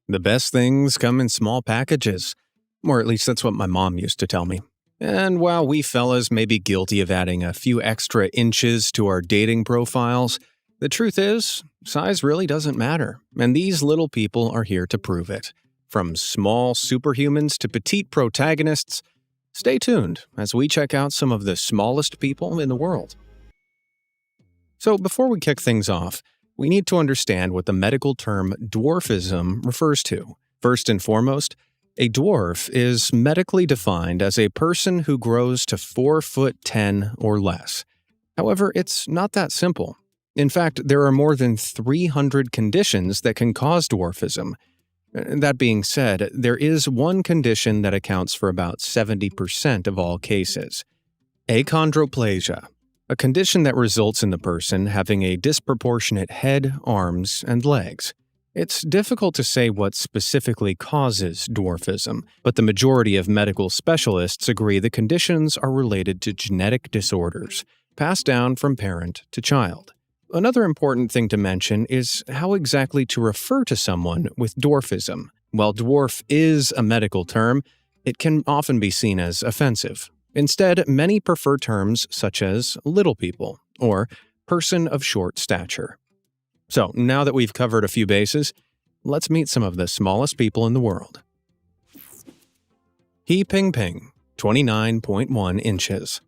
The best things come in small packages. Or at least that's what my mom used to tell me. And while we fellas may be guilty of adding a few extra inches to our dating profiles, the truth is, size really doesn't matter, and these little people are here to prove it. From small superhumans to petite protagonists, stay tuned as we check out some of the smallest people in the world. So before we kick things off, we need to understand what the medical term dwarfism refers to. First and foremost, a dwarf is medically defined as a person who grows to 4'10" or less. However, it's not that simple. In fact, there are more than 300 conditions that can cause dwarfism. That being said, there is one condition that accounts for about 70% of all cases: achondroplasia, a condition that results in the person having a disproportionate head, arms, and legs. It's difficult to say what specifically causes dwarfism, but the majority of medical specialists agree the conditions are related to genetic disorders, passed down from parent to child. Another important thing to mention is how exactly to refer to someone with dwarfism. While dwarf is a medical term, it can often be seen as offensive. Instead, many prefer terms such as little people or person of short stature. So, now that we've covered a few bases, let's meet some of the smallest people in the world. He Pingping, 29.1 inches.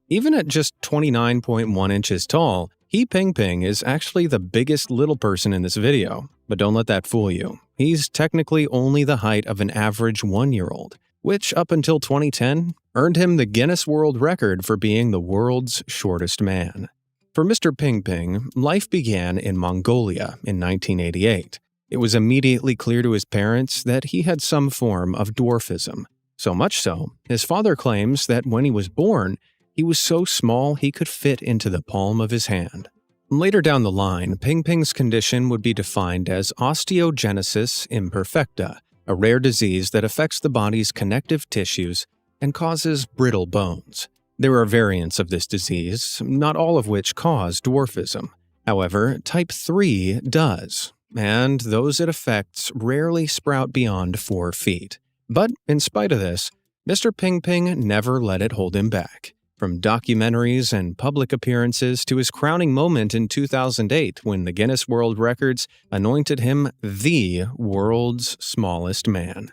Even at just 29.1 inches tall, He Pingping is actually the biggest little person in this video, but don't let that fool you. He's technically only the height of an average 1-year-old, which up until 2010 earned him the Guinness World Record for being the world's shortest man. For Mr. Pingping, life began in Mongolia in 1988. It was immediately clear to his parents that he had some form of dwarfism. So much so, his father claims that when he was born, he was so small he could fit into the palm of his hand. Later down the line, Pingping's condition would be defined as osteogenesis imperfecta, a rare disease that affects the body's connective tissues and causes brittle bones. There are variants of this disease, not all of which cause dwarfism. However, type 3 does, and those it affects rarely sprout beyond 4 feet. But in spite of this, Mr. Pingping never let it hold him back. From documentaries and public appearances to his crowning moment in 2008 when the Guinness World Records anointed him the world's smallest man.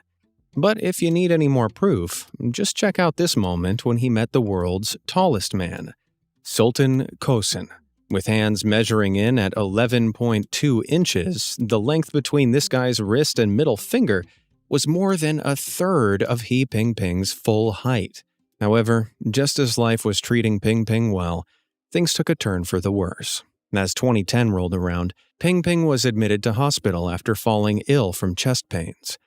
But if you need any more proof, just check out this moment when he met the world's tallest man, Sultan Kosin. With hands measuring in at 11.2 inches, the length between this guy's wrist and middle finger was more than a third of He Pingping's full height. However, just as life was treating Pingping well, things took a turn for the worse. As 2010 rolled around, Pingping was admitted to hospital after falling ill from chest pains.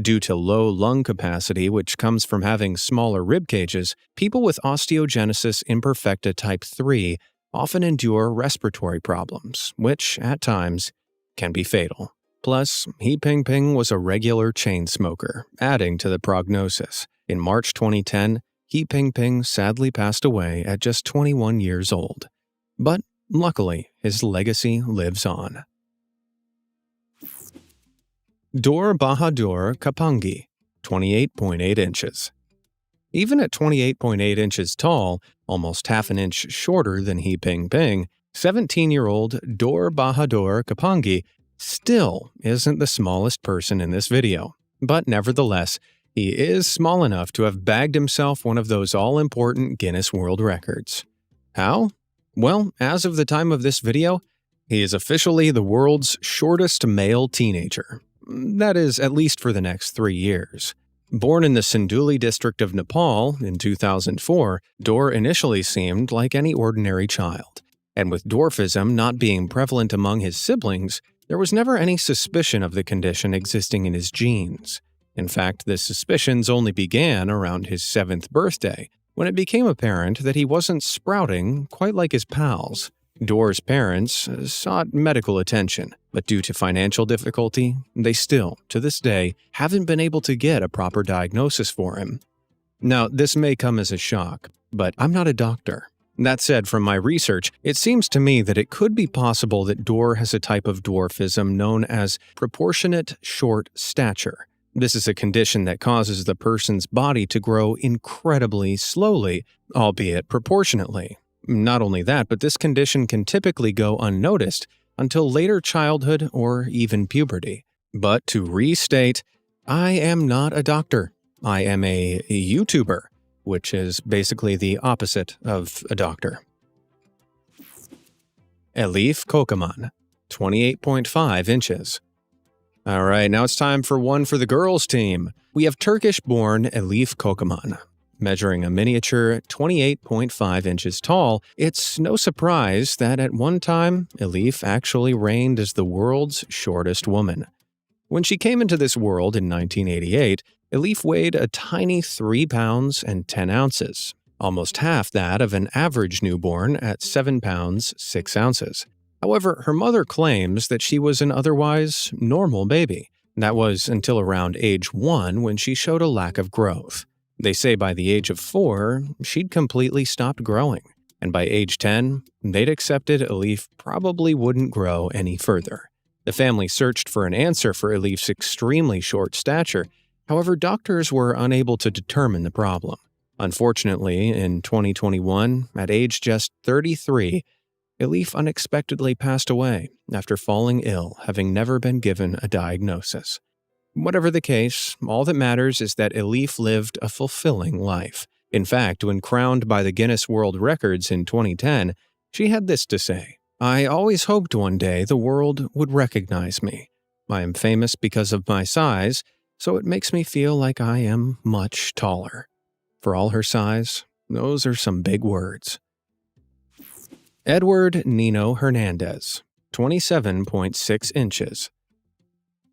Due to low lung capacity, which comes from having smaller rib cages, people with osteogenesis imperfecta type 3 often endure respiratory problems, which, at times, can be fatal. Plus, He Pingping was a regular chain smoker, adding to the prognosis. In March 2010, He Pingping sadly passed away at just 21 years old. But luckily, his legacy lives on. Dor Bahadur Kapangi, 28.8 inches. Even at 28.8 inches tall, almost half an inch shorter than He Pingping, 17-year-old Dor Bahadur Kapangi still isn't the smallest person in this video. But nevertheless, he is small enough to have bagged himself one of those all-important Guinness World Records. How? Well, as of the time of this video, he is officially the world's shortest male teenager. That is, at least for the next 3 years. Born in the Sinduli district of Nepal in 2004, Dor initially seemed like any ordinary child. And with dwarfism not being prevalent among his siblings, there was never any suspicion of the condition existing in his genes. In fact, the suspicions only began around his 7th birthday, when it became apparent that he wasn't sprouting quite like his pals. Dor's parents sought medical attention, but due to financial difficulty, they still, to this day, haven't been able to get a proper diagnosis for him. Now, this may come as a shock, but I'm not a doctor. That said, from my research, it seems to me that it could be possible that Dorr has a type of dwarfism known as proportionate short stature. This is a condition that causes the person's body to grow incredibly slowly, albeit proportionately. Not only that, but this condition can typically go unnoticed until later childhood or even puberty. But to restate, I am not a doctor. I am a YouTuber, which is basically the opposite of a doctor. Elif Kocaman, 28.5 inches. All right, now it's time for one for the girls' team. We have Turkish-born Elif Kocaman. Measuring a miniature 28.5 inches tall, it's no surprise that at one time, Elif actually reigned as the world's shortest woman. When she came into this world in 1988, Elif weighed a tiny 3 pounds and 10 ounces, almost half that of an average newborn at 7 pounds 6 ounces. However, her mother claims that she was an otherwise normal baby. That was until around age 1 when she showed a lack of growth. They say by the age of 4, she'd completely stopped growing, and by age 10, they'd accepted Elif probably wouldn't grow any further. The family searched for an answer for Elif's extremely short stature. However, doctors were unable to determine the problem. Unfortunately, in 2021, at age just 33, Elif unexpectedly passed away after falling ill, having never been given a diagnosis. Whatever the case, all that matters is that Elif lived a fulfilling life. In fact, when crowned by the Guinness World Records in 2010, she had this to say: "I always hoped one day the world would recognize me. I am famous because of my size, so it makes me feel like I am much taller." For all her size, those are some big words. Edward Nino Hernandez, 27.6 inches.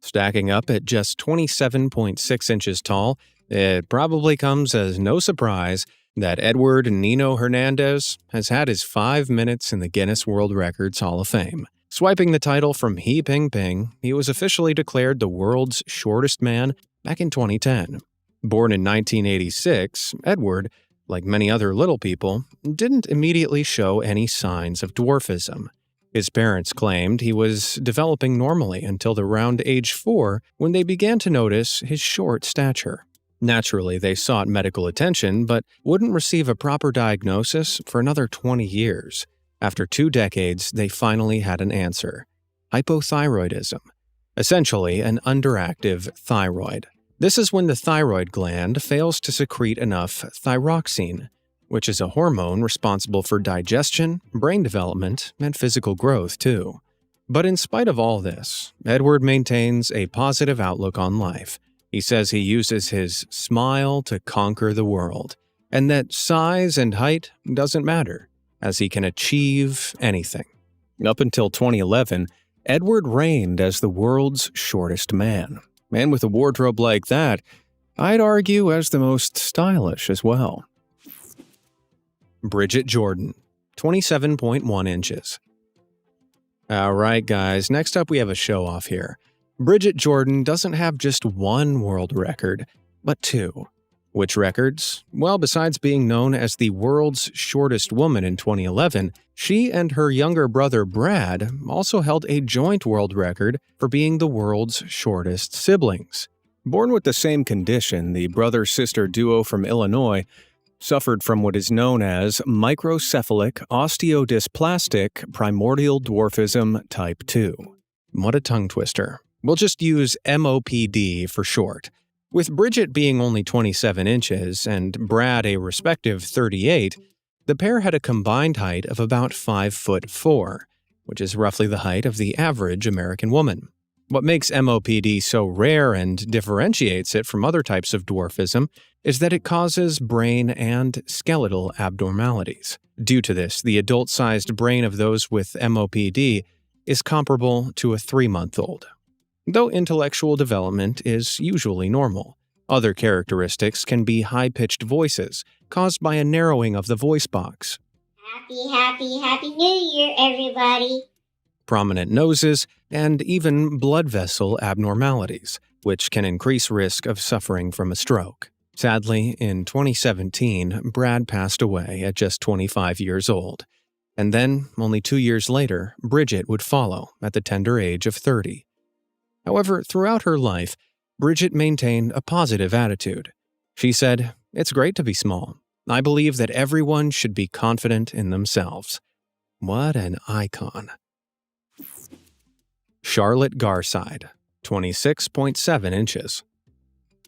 Stacking up at just 27.6 inches tall, it probably comes as no surprise that Edward Nino Hernandez has had his 5 minutes in the Guinness World Records Hall of Fame. Swiping the title from He Ping Ping, he was officially declared the world's shortest man back in 2010. Born in 1986, Edward, like many other little people, didn't immediately show any signs of dwarfism. His parents claimed he was developing normally until around age 4 when they began to notice his short stature. Naturally, they sought medical attention but wouldn't receive a proper diagnosis for another 20 years. After 2 decades, they finally had an answer: hypothyroidism, essentially an underactive thyroid. This is when the thyroid gland fails to secrete enough thyroxine, which is a hormone responsible for digestion, brain development, and physical growth, too. But in spite of all this, Edward maintains a positive outlook on life. He says he uses his smile to conquer the world, and that size and height doesn't matter, as he can achieve anything. Up until 2011, Edward reigned as the world's shortest man. And with a wardrobe like that, I'd argue as the most stylish as well. Bridget Jordan, 27.1 inches. All right, guys, next up we have a show-off here. Bridget Jordan doesn't have just one world record, but 2. Which records? Well, besides being known as the world's shortest woman in 2011, she and her younger brother Brad also held a joint world record for being the world's shortest siblings. Born with the same condition, the brother-sister duo from Illinois suffered from what is known as microcephalic osteodysplastic primordial dwarfism type 2. What a tongue twister. We'll just use MOPD for short. With Bridget being only 27 inches and Brad a respective 38, the pair had a combined height of about 5'4", which is roughly the height of the average American woman. What makes MOPD so rare and differentiates it from other types of dwarfism is that it causes brain and skeletal abnormalities. Due to this, the adult-sized brain of those with MOPD is comparable to a 3-month-old. Though intellectual development is usually normal, other characteristics can be high-pitched voices caused by a narrowing of the voice box. Happy New Year, everybody! Prominent noses, and even blood vessel abnormalities, which can increase risk of suffering from a stroke. Sadly, in 2017, Brad passed away at just 25 years old. And then, only 2 years later, Bridget would follow at the tender age of 30. However, throughout her life, Bridget maintained a positive attitude. She said, "It's great to be small. I believe that everyone should be confident in themselves." What an icon. Charlotte Garside, 26.7 inches.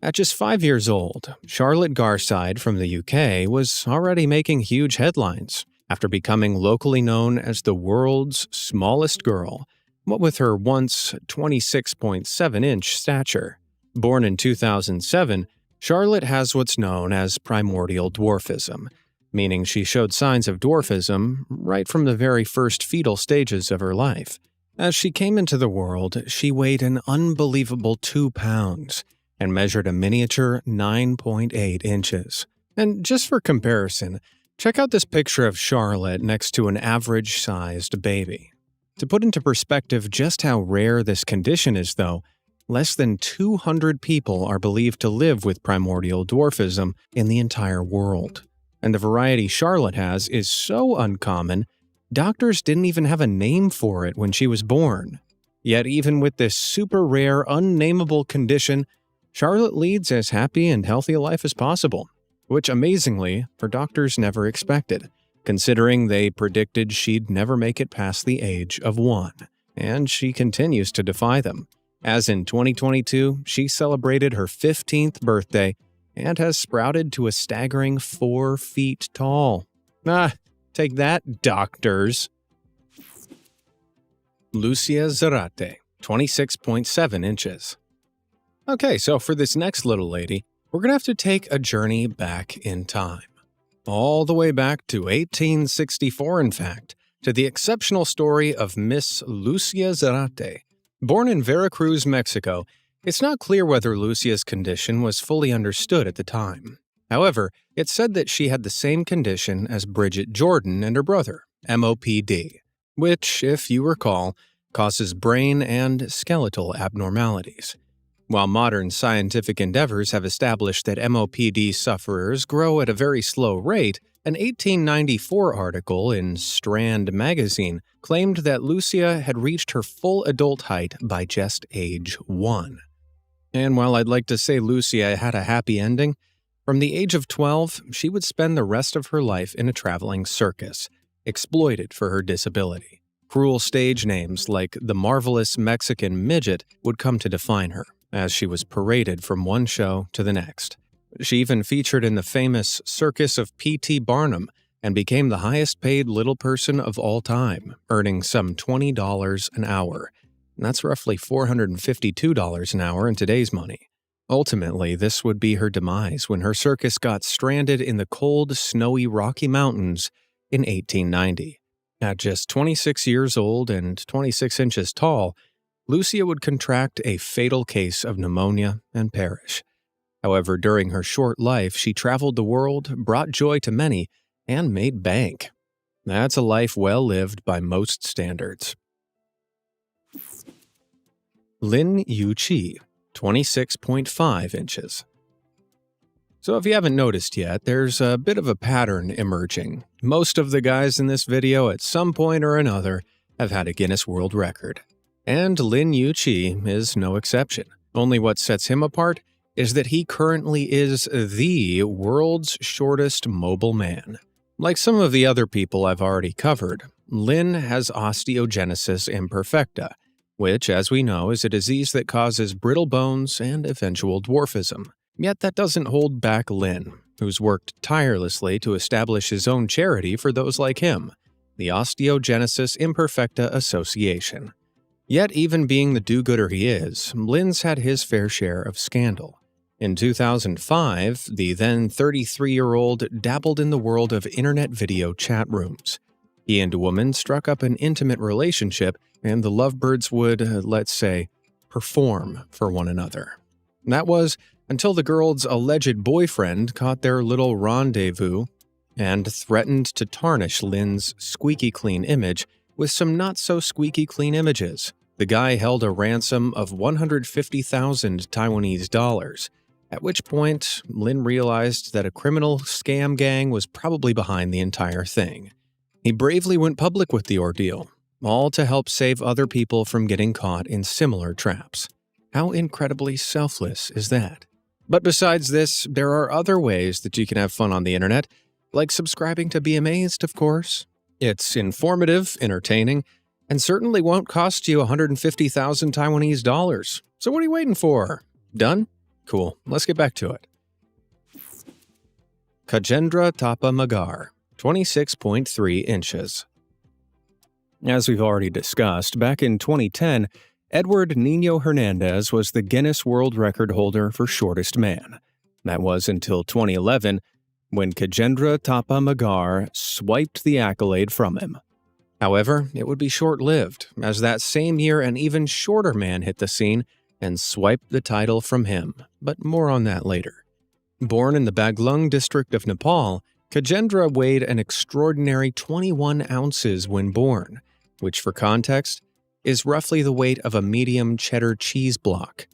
At just 5 years old, Charlotte Garside from the UK was already making huge headlines after becoming locally known as the world's smallest girl, what with her once 26.7-inch stature. Born in 2007, Charlotte has what's known as primordial dwarfism, meaning she showed signs of dwarfism right from the very first fetal stages of her life. As she came into the world, she weighed an unbelievable 2 pounds and measured a miniature 9.8 inches. And just for comparison, check out this picture of Charlotte next to an average-sized baby. To put into perspective just how rare this condition is, though, less than 200 people are believed to live with primordial dwarfism in the entire world. And the variety Charlotte has is so uncommon, doctors didn't even have a name for it when she was born. Yet even with this super rare, unnameable condition, Charlotte leads as happy and healthy a life as possible, which amazingly, her doctors never expected, considering they predicted she'd never make it past the age of 1. And she continues to defy them, as in 2022, she celebrated her 15th birthday and has sprouted to a staggering 4 feet tall. Take that, doctors. Lucia Zarate, 26.7 inches. Okay, so for this next little lady, we're going to have to take a journey back in time. All the way back to 1864, in fact, to the exceptional story of Miss Lucia Zarate. Born in Veracruz, Mexico, it's not clear whether Lucia's condition was fully understood at the time. However, it's said that she had the same condition as Bridget Jordan and her brother, MOPD, which, if you recall, causes brain and skeletal abnormalities. While modern scientific endeavors have established that MOPD sufferers grow at a very slow rate, an 1894 article in Strand magazine claimed that Lucia had reached her full adult height by just age 1. And while I'd like to say Lucia had a happy ending, from the age of 12, she would spend the rest of her life in a traveling circus, exploited for her disability. Cruel stage names like the Marvelous Mexican Midget would come to define her, as she was paraded from one show to the next. She even featured in the famous Circus of P.T. Barnum and became the highest-paid little person of all time, earning some $20 an hour. That's roughly $452 an hour in today's money. Ultimately, this would be her demise when her circus got stranded in the cold, snowy Rocky Mountains in 1890. At just 26 years old and 26 inches tall, Lucia would contract a fatal case of pneumonia and perish. However, during her short life, she traveled the world, brought joy to many, and made bank. That's a life well lived by most standards. Lin Yu-chi, 26.5 inches. So if you haven't noticed yet, there's a bit of a pattern emerging. Most of the guys in this video at some point or another have had a Guinness World Record. And Lin Yu-chi is no exception. Only what sets him apart is that he currently is the world's shortest mobile man. Like some of the other people I've already covered, Lin has osteogenesis imperfecta, which, as we know, is a disease that causes brittle bones and eventual dwarfism. Yet that doesn't hold back Lin, who's worked tirelessly to establish his own charity for those like him, the Osteogenesis Imperfecta Association. Yet even being the do-gooder he is, Lin's had his fair share of scandal. In 2005, the then 33-year-old dabbled in the world of internet video chat rooms. He and a woman struck up an intimate relationship, and the lovebirds would, let's say, perform for one another. That was until the girl's alleged boyfriend caught their little rendezvous and threatened to tarnish Lin's squeaky clean image with some not-so-squeaky clean images. The guy held a ransom of 150,000 Taiwanese dollars, At which point, Lin realized that a criminal scam gang was probably behind the entire thing. He bravely went public with the ordeal, all to help save other people from getting caught in similar traps. How incredibly selfless is that? But besides this, there are other ways that you can have fun on the internet, like subscribing to Be Amazed, of course. It's informative, entertaining, and certainly won't cost you 150,000 Taiwanese dollars. So what are you waiting for? Done? Cool. Let's get back to it. Kajendra Tapa Magar, 26.3 inches. As we've already discussed, back in 2010, Edward Nino Hernandez was the Guinness World Record holder for shortest man. That was until 2011, when Kajendra Tapa Magar swiped the accolade from him. However, it would be short-lived, as that same year an even shorter man hit the scene and swiped the title from him, but more on that later. Born in the Baglung district of Nepal, Kajendra weighed an extraordinary 21 ounces when born, which for context is roughly the weight of a medium cheddar cheese block.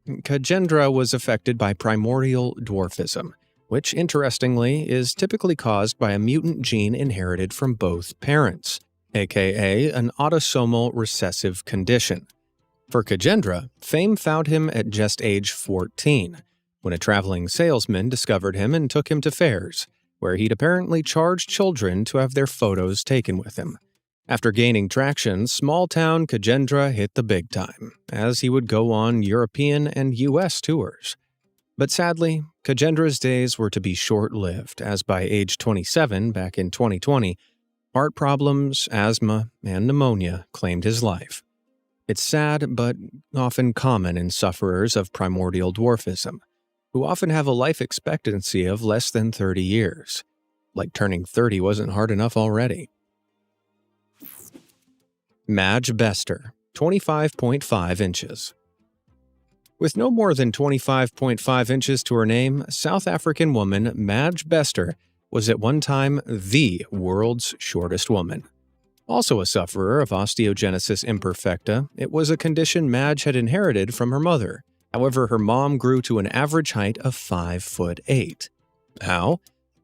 Kajendra was affected by primordial dwarfism, which interestingly is typically caused by a mutant gene inherited from both parents, aka an autosomal recessive condition. For Kajendra, fame found him at just age 14, when a traveling salesman discovered him and took him to fairs, where he'd apparently charged children to have their photos taken with him. After gaining traction, small-town Kajendra hit the big time, as he would go on European and U.S. tours. But sadly, Kajendra's days were to be short-lived, as by age 27 back in 2020, heart problems, asthma, and pneumonia claimed his life. It's sad, but often common in sufferers of primordial dwarfism, who often have a life expectancy of less than 30 years. Like turning 30 wasn't hard enough already. Madge Bester, 25.5 inches. With no more than 25.5 inches to her name, South African woman Madge Bester was at one time the world's shortest woman. Also a sufferer of osteogenesis imperfecta, it was a condition Madge had inherited from her mother. However, her mom grew to an average height of 5'8". How?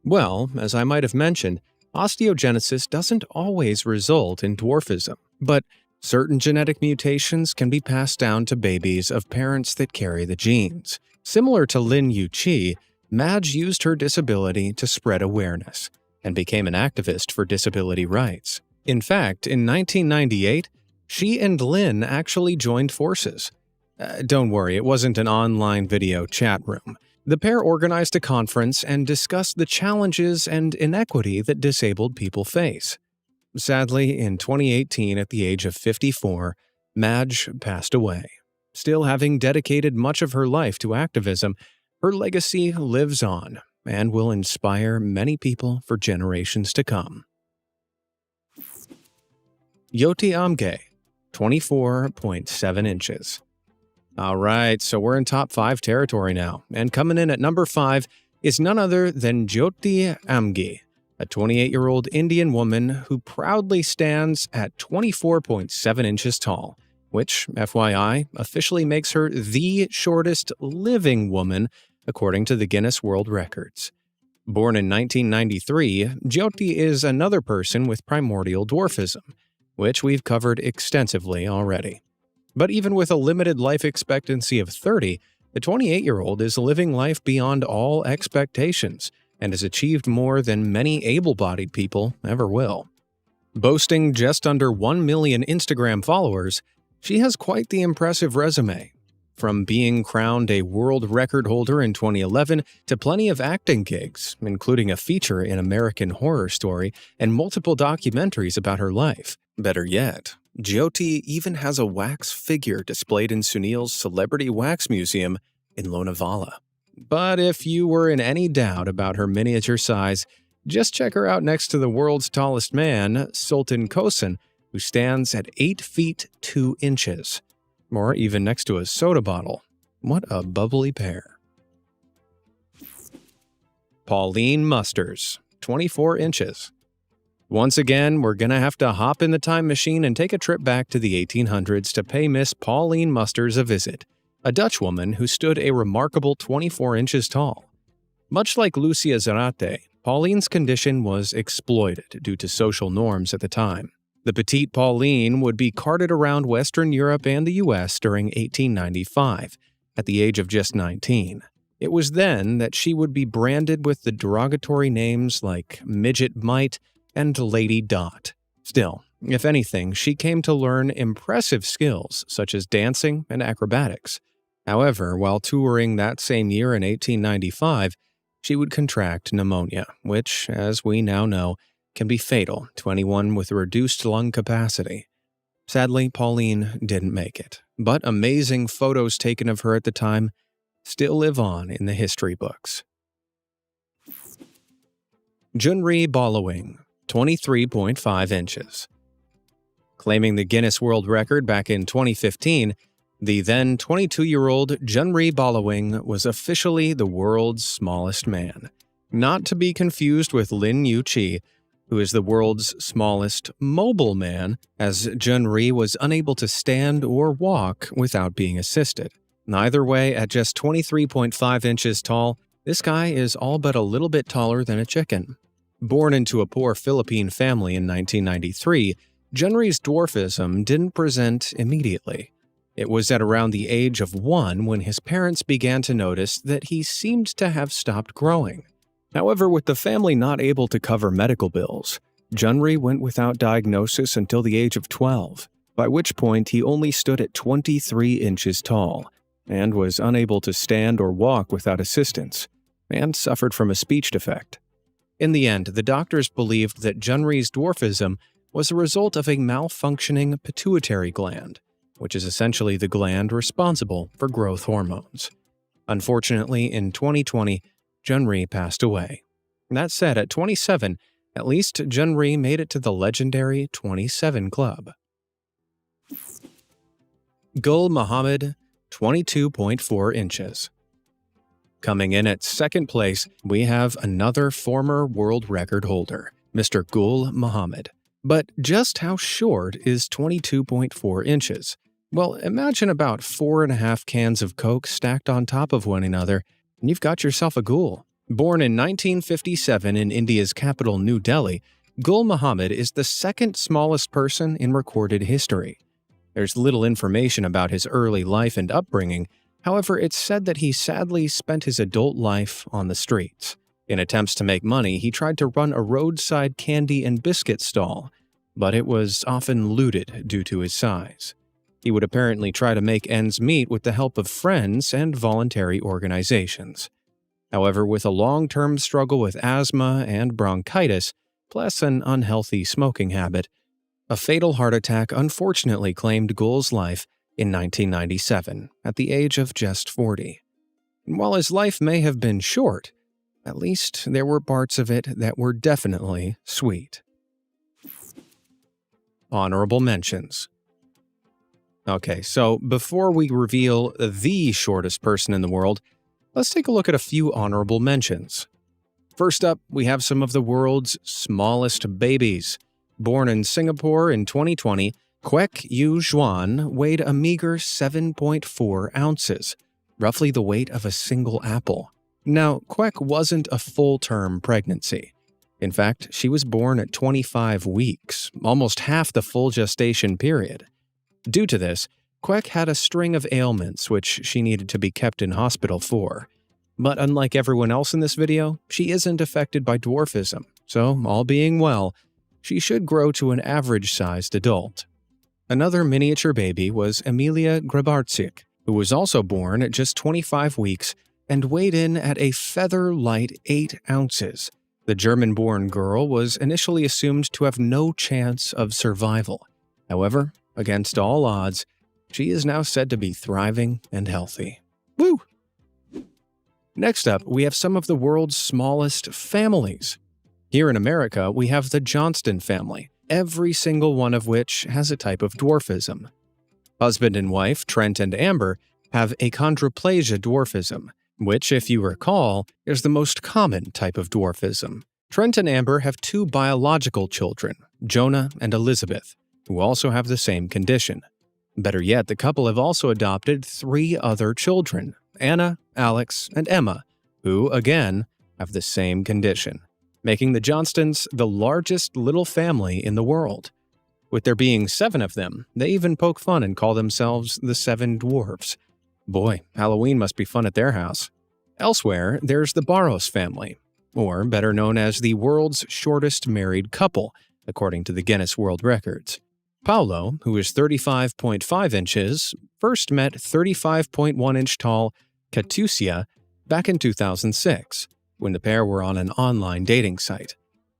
Well, as I might have mentioned, osteogenesis doesn't always result in dwarfism, but certain genetic mutations can be passed down to babies of parents that carry the genes. Similar to Lin Yuqi, Madge used her disability to spread awareness and became an activist for disability rights. In fact, in 1998, she and Lin actually joined forces. Don't worry, it wasn't an online video chat room. The pair organized a conference and discussed the challenges and inequity that disabled people face. Sadly, in 2018, at the age of 54, Madge passed away. Still having dedicated much of her life to activism, her legacy lives on and will inspire many people for generations to come. Yoti Amge, 24.7 inches. Alright, so we're in top 5 territory now, and coming in at number 5 is none other than Jyoti Amge, a 28-year-old Indian woman who proudly stands at 24.7 inches tall, which, FYI, officially makes her the shortest living woman according to the Guinness World Records. Born in 1993, Jyoti is another person with primordial dwarfism, which we've covered extensively already. But even with a limited life expectancy of 30, the 28-year-old is living life beyond all expectations and has achieved more than many able-bodied people ever will. Boasting just under 1 million Instagram followers, she has quite the impressive resume. From being crowned a world record holder in 2011 to plenty of acting gigs, including a feature in American Horror Story and multiple documentaries about her life. Better yet, Jyoti even has a wax figure displayed in Sunil's Celebrity Wax Museum in Lonavala. But if you were in any doubt about her miniature size, just check her out next to the world's tallest man, Sultan Kosin, who stands at 8 feet 2 inches. Or even next to a soda bottle. What a bubbly pair. Pauline Musters, 24 inches. Once again, we're gonna have to hop in the time machine and take a trip back to the 1800s to pay Miss Pauline Musters a visit. a Dutch woman who stood a remarkable 24 inches tall. Much like Lucia Zarate, Pauline's condition was exploited due to social norms at the time. The petite Pauline would be carted around Western Europe and the US during 1895, at the age of just 19. It was then that she would be branded with the derogatory names like Midget Mite and Lady Dot. Still, if anything, she came to learn impressive skills such as dancing and acrobatics. However, while touring that same year in 1895, she would contract pneumonia, which, as we now know, can be fatal to anyone with reduced lung capacity. Sadly, Pauline didn't make it, but amazing photos taken of her at the time still live on in the history books. Junri Ballawing, 23.5 inches. Claiming the Guinness World Record back in 2015, the then 22-year-old Junri Ballawing was officially the world's smallest man. Not to be confused with Lin Yu-chi, who is the world's smallest mobile man, as Junri was unable to stand or walk without being assisted. Either way, at just 23.5 inches tall, this guy is all but a little bit taller than a chicken. Born into a poor Philippine family in 1993, Junri's dwarfism didn't present immediately. It was at around the age of 1 when his parents began to notice that he seemed to have stopped growing. However, with the family not able to cover medical bills, Junri went without diagnosis until the age of 12, by which point he only stood at 23 inches tall and was unable to stand or walk without assistance, and suffered from a speech defect. In the end, the doctors believed that Junri's dwarfism was a result of a malfunctioning pituitary gland, which is essentially the gland responsible for growth hormones. Unfortunately, in 2020, Junri passed away. That said, at 27, at least Junri made it to the legendary 27 Club. Gul Muhammad, 22.4 inches. Coming in at second place, we have another former world record holder, Mr. Gul Muhammad. But just how short is 22.4 inches? Well, imagine about 4.5 cans of Coke stacked on top of one another, and you've got yourself a ghoul. Born in 1957 in India's capital, New Delhi, Gul Muhammad is the second smallest person in recorded history. There's little information about his early life and upbringing. However, it's said that he sadly spent his adult life on the streets. In attempts to make money, he tried to run a roadside candy and biscuit stall, but it was often looted due to his size. He would apparently try to make ends meet with the help of friends and voluntary organizations. However, with a long-term struggle with asthma and bronchitis, plus an unhealthy smoking habit, a fatal heart attack unfortunately claimed Gul's life in 1997, at the age of just 40. And while his life may have been short, at least there were parts of it that were definitely sweet. Honorable mentions. Okay, so before we reveal the shortest person in the world, let's take a look at a few honorable mentions. First up, we have some of the world's smallest babies. Born in Singapore in 2020, Kwek Yu Xuan weighed a meager 7.4 ounces, roughly the weight of a single apple. Now, Kwek wasn't a full-term pregnancy. In fact, she was born at 25 weeks, almost half the full gestation period. Due to this, Kwek had a string of ailments which she needed to be kept in hospital for. But unlike everyone else in this video, she isn't affected by dwarfism, so all being well, she should grow to an average-sized adult. Another miniature baby was Emilia Grabarczyk, who was also born at just 25 weeks and weighed in at a feather-light 8 ounces. The German-born girl was initially assumed to have no chance of survival. However, against all odds, she is now said to be thriving and healthy. Woo! Next up, we have some of the world's smallest families. Here in America, we have the Johnston family, every single one of which has a type of dwarfism. Husband and wife, Trent and Amber, have achondroplasia dwarfism, which, if you recall, is the most common type of dwarfism. Trent and Amber have 2 biological children, Jonah and Elizabeth, who also have the same condition. Better yet, the couple have also adopted 3 other children, Anna, Alex, and Emma, who, again, have the same condition, making the Johnstons the largest little family in the world. With there being 7 of them, they even poke fun and call themselves the 7 Dwarfs. Boy, Halloween must be fun at their house. Elsewhere, there's the Barros family, or better known as the world's shortest married couple, according to the Guinness World Records. Paolo, who is 35.5 inches, first met 35.1-inch tall Katusia back in 2006, when the pair were on an online dating site.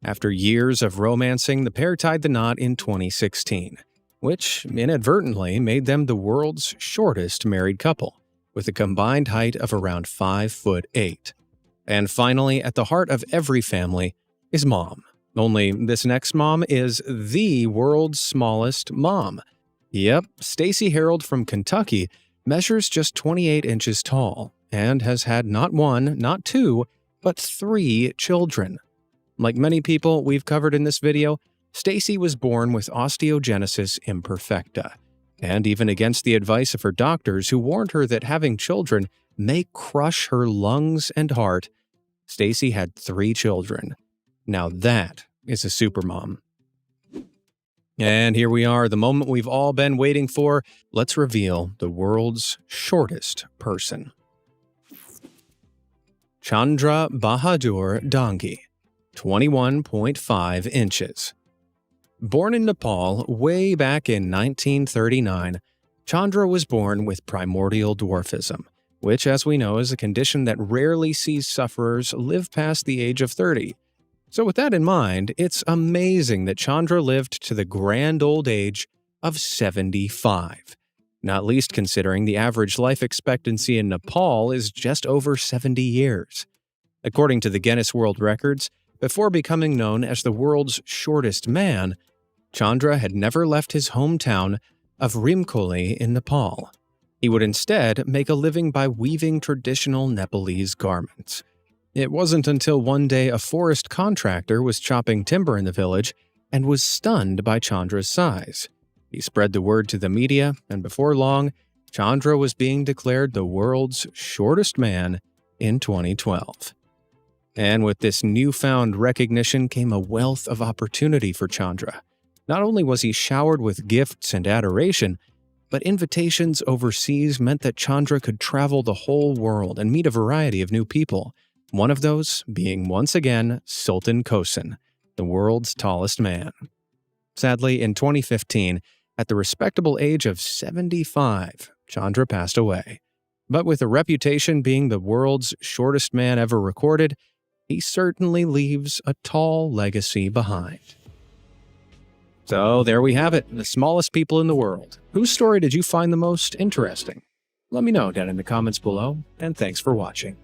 After years of romancing, the pair tied the knot in 2016, which inadvertently made them the world's shortest married couple, with a combined height of around 5'8". And finally, at the heart of every family is mom. Only this next mom is the world's smallest mom. Yep, Stacey Harold from Kentucky measures just 28 inches tall and has had not 1, not 2, but 3 children. Like many people we've covered in this video, Stacey was born with osteogenesis imperfecta, and even against the advice of her doctors who warned her that having children may crush her lungs and heart, Stacey had 3 children. Now that is a supermom. And here we are, the moment we've all been waiting for. Let's reveal the world's shortest person. Chandra Bahadur Dangi, 21.5 inches. Born in Nepal way back in 1939, Chandra was born with primordial dwarfism, which, as we know, is a condition that rarely sees sufferers live past the age of 30. So with that in mind, it's amazing that Chandra lived to the grand old age of 75, not least considering the average life expectancy in Nepal is just over 70 years. According to the Guinness World Records, before becoming known as the world's shortest man, Chandra had never left his hometown of Reignited in Nepal. He would instead make a living by weaving traditional Nepalese garments. It wasn't until one day a forest contractor was chopping timber in the village and was stunned by Chandra's size. He spread the word to the media, and before long, Chandra was being declared the world's shortest man in 2012. And with this newfound recognition came a wealth of opportunity for Chandra. Not only was he showered with gifts and adoration, but invitations overseas meant that Chandra could travel the whole world and meet a variety of new people. One of those being once again Sultan Kosin, the world's tallest man. Sadly, in 2015, at the respectable age of 75, Chandra passed away. But with a reputation being the world's shortest man ever recorded, he certainly leaves a tall legacy behind. So there we have it, the smallest people in the world. Whose story did you find the most interesting? Let me know down in the comments below, and thanks for watching.